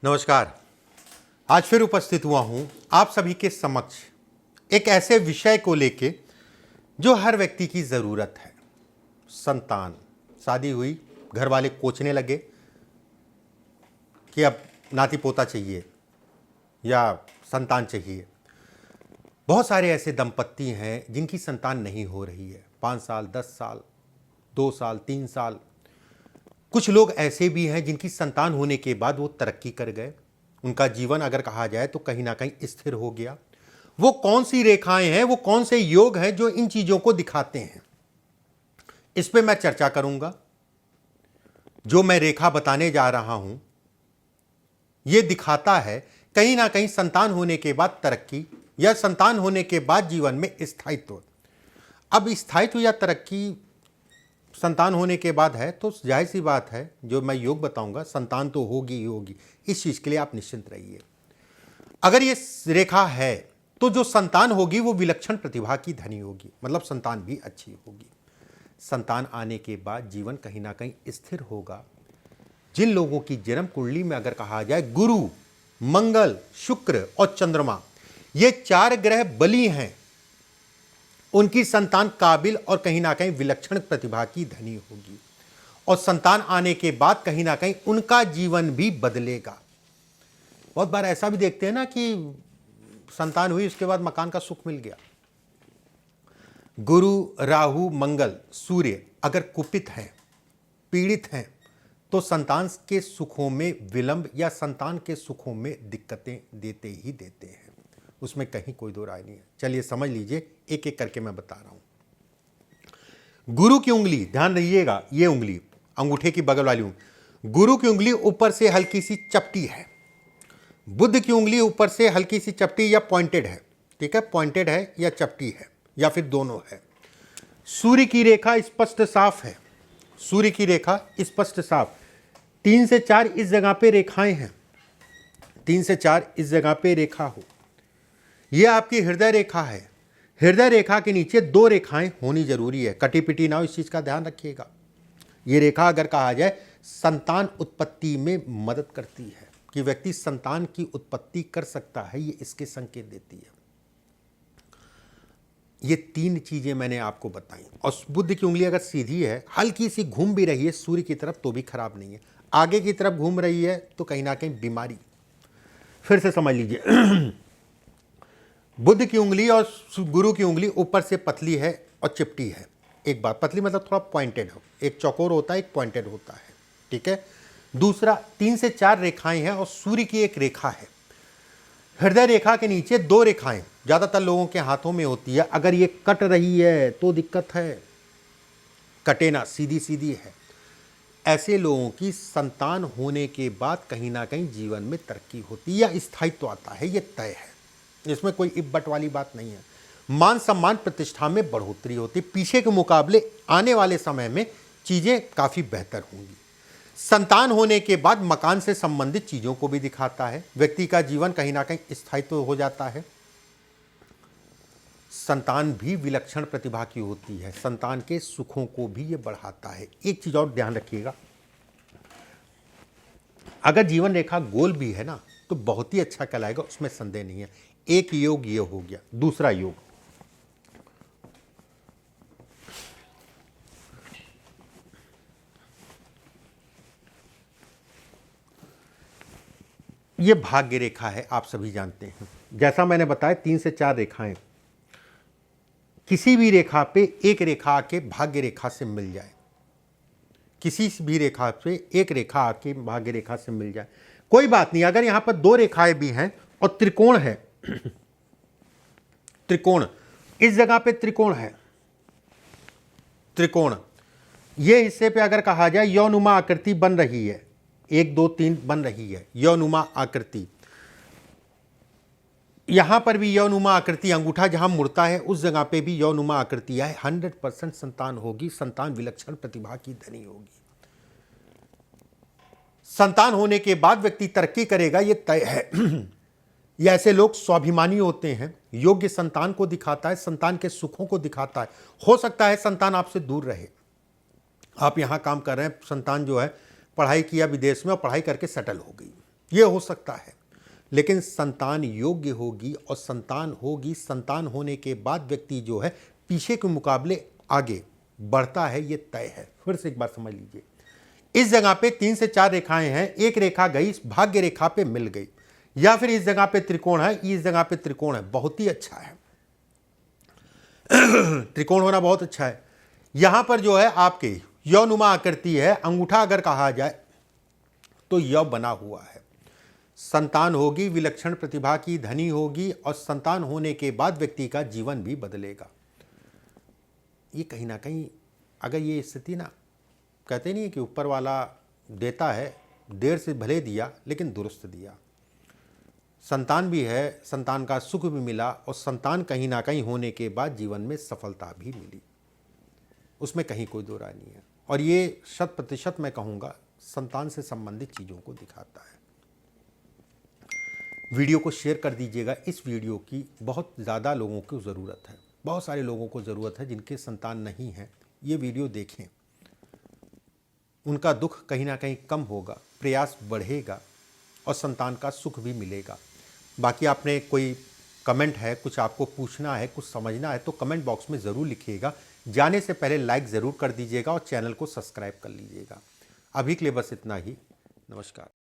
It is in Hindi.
नमस्कार। आज फिर उपस्थित हुआ हूं आप सभी के समक्ष एक ऐसे विषय को लेके जो हर व्यक्ति की ज़रूरत है। संतान। शादी हुई, घर वाले कोचने लगे कि अब नाती पोता चाहिए या संतान चाहिए। बहुत सारे ऐसे दंपत्ति हैं जिनकी संतान नहीं हो रही है। 5 साल, 10 साल, 2 साल, 3 साल। कुछ लोग ऐसे भी हैं जिनकी संतान होने के बाद वो तरक्की कर गए। उनका जीवन अगर कहा जाए तो कहीं ना कहीं स्थिर हो गया। वो कौन सी रेखाएं हैं, वो कौन से योग हैं जो इन चीजों को दिखाते हैं, इस पे मैं चर्चा करूंगा। जो मैं रेखा बताने जा रहा हूं ये दिखाता है कहीं ना कहीं संतान होने के बाद तरक्की या संतान होने के बाद जीवन में स्थायित्व। अब स्थायित्व या तरक्की संतान होने के बाद है तो जाहिर सी बात है, जो मैं योग बताऊंगा संतान तो होगी ही होगी। इस चीज के लिए आप निश्चिंत रहिए। अगर ये रेखा है तो जो संतान होगी वो विलक्षण प्रतिभा की धनी होगी, मतलब संतान भी अच्छी होगी। संतान आने के बाद जीवन कहीं ना कहीं स्थिर होगा। जिन लोगों की जन्म कुंडली में अगर कहा जाए गुरु, मंगल, शुक्र और चंद्रमा, ये 4 ग्रह बली हैं, उनकी संतान काबिल और कहीं ना कहीं विलक्षण प्रतिभा की धनी होगी। और संतान आने के बाद कहीं ना कहीं उनका जीवन भी बदलेगा। बहुत बार ऐसा भी देखते हैं ना कि संतान हुई उसके बाद मकान का सुख मिल गया। गुरु, राहु, मंगल, सूर्य अगर कुपित हैं, पीड़ित हैं, तो संतान के सुखों में विलंब या संतान के सुखों में दिक्कतें देते ही देते हैं। उसमें कहीं कोई दो राय नहीं है। चलिए समझ लीजिए, एक एक करके मैं बता रहा हूं। गुरु की उंगली, ध्यान रखिएगा, ये उंगली अंगूठे की बगल वाली उंगली, गुरु की उंगली ऊपर से हल्की सी चपटी है। बुध की उंगली ऊपर से हल्की सी चपटी या पॉइंटेड है। ठीक है, पॉइंटेड है या चपटी है या फिर दोनों है। सूर्य की रेखा स्पष्ट साफ है। सूर्य की रेखा स्पष्ट साफ। 3 से 4 इस जगह पे रेखाएं हैं। 3 से 4 इस जगह पे रेखा हो। यह आपकी हृदय रेखा है। हृदय रेखा के नीचे 2 रेखाएं होनी जरूरी है। कटी पिटी ना हो, इस चीज का ध्यान रखिएगा। यह रेखा अगर कहा जाए संतान उत्पत्ति में मदद करती है कि व्यक्ति संतान की उत्पत्ति कर सकता है, ये इसके संकेत देती है। ये 3 चीजें मैंने आपको बताई। और बुध की उंगली अगर सीधी है, हल्की सी घूम भी रही है सूर्य की तरफ तो भी खराब नहीं है। आगे की तरफ घूम रही है तो कहीं ना कहीं बीमारी। फिर से समझ लीजिए, बुध की उंगली और गुरु की उंगली ऊपर से पतली है और चिपटी है। एक बात, पतली मतलब थोड़ा पॉइंटेड हो, एक चौकोर होता है, एक पॉइंटेड होता है। ठीक है। दूसरा, 3 से 4 रेखाएं हैं और सूर्य की एक रेखा है। हृदय रेखा के नीचे 2 रेखाएं ज्यादातर लोगों के हाथों में होती है। अगर ये कट रही है तो दिक्कत है, कटे ना, सीधी सीधी है। ऐसे लोगों की संतान होने के बाद कहीं ना कहीं जीवन में तरक्की होती है या स्थायित्व आता है, ये तय है। इसमें कोई इब बट वाली बात नहीं है। मान सम्मान प्रतिष्ठा में बढ़ोतरी होती, पीछे के मुकाबले आने वाले समय में चीजें काफी बेहतर होंगी। संतान होने के बाद मकान से संबंधित चीजों को भी दिखाता है। व्यक्ति का जीवन कहीं ना कहीं स्थायित्व हो जाता है। संतान भी विलक्षण प्रतिभा की होती है। संतान के सुखों को भी ये बढ़ाता है। एक चीज और ध्यान रखिएगा, अगर जीवन रेखा गोल भी है ना तो बहुत ही अच्छा कहलाएगा, उसमें संदेह नहीं है। एक योग ये हो गया। दूसरा योग, ये भाग्य रेखा है। आप सभी जानते हैं, जैसा मैंने बताया 3 से 4 रेखाएं, किसी भी रेखा पे एक रेखा आके भाग्य रेखा से मिल जाए, किसी भी रेखा पे एक रेखा आके भाग्य रेखा से मिल जाए, कोई बात नहीं। अगर यहां पर 2 रेखाएं भी हैं और त्रिकोण है, त्रिकोण इस जगह पे त्रिकोण है, त्रिकोण ये हिस्से पे अगर कहा जाए यौनुमा आकृति बन रही है, 1 2 3 बन रही है यौनुमा आकृति। यहां पर भी यौनुमा आकृति, अंगूठा जहां मुड़ता है उस जगह पे भी यौनुमा आकृति है। 100% संतान होगी। संतान विलक्षण प्रतिभा की धनी होगी। संतान होने के बाद व्यक्ति तरक्की करेगा, ये तय है। ये ऐसे लोग स्वाभिमानी होते हैं। योग्य संतान को दिखाता है, संतान के सुखों को दिखाता है। हो सकता है संतान आपसे दूर रहे, आप यहां काम कर रहे हैं, संतान जो है पढ़ाई किया विदेश में और पढ़ाई करके सेटल हो गई, ये हो सकता है, लेकिन संतान योग्य होगी और संतान होगी, संतान होने के बाद व्यक्ति जो है पीछे के मुकाबले आगे बढ़ता है, ये तय है। फिर से एक बार समझ लीजिए, इस जगह पे 3 से 4 रेखाएं हैं, एक रेखा गई भाग्य रेखा पे मिल गई, या फिर इस जगह पे त्रिकोण है, इस जगह पे त्रिकोण है, बहुत ही अच्छा है। त्रिकोण होना बहुत अच्छा है। यहां पर जो है आपके यौनुमा आकृति है, अंगूठा अगर कहा जाए तो यौ बना हुआ है। संतान होगी, विलक्षण प्रतिभा की धनी होगी, और संतान होने के बाद व्यक्ति का जीवन भी बदलेगा। ये कहीं ना कहीं अगर ये स्थिति ना, कहते नहीं है कि ऊपर वाला देता है, देर से भले दिया लेकिन दुरुस्त दिया। संतान भी है, संतान का सुख भी मिला, और संतान कहीं ना कहीं होने के बाद जीवन में सफलता भी मिली, उसमें कहीं कोई दो राय नहीं है। और ये 100% मैं कहूँगा संतान से संबंधित चीज़ों को दिखाता है। वीडियो को शेयर कर दीजिएगा। इस वीडियो की बहुत ज़्यादा लोगों को ज़रूरत है, बहुत सारे लोगों को ज़रूरत है जिनके संतान नहीं है। ये वीडियो देखें, उनका दुख कहीं ना कहीं कम होगा, प्रयास बढ़ेगा और संतान का सुख भी मिलेगा। बाकी आपने कोई कमेंट है, कुछ आपको पूछना है, कुछ समझना है, तो कमेंट बॉक्स में ज़रूर लिखिएगा। जाने से पहले लाइक ज़रूर कर दीजिएगा और चैनल को सब्सक्राइब कर लीजिएगा। अभी के लिए बस इतना ही। नमस्कार।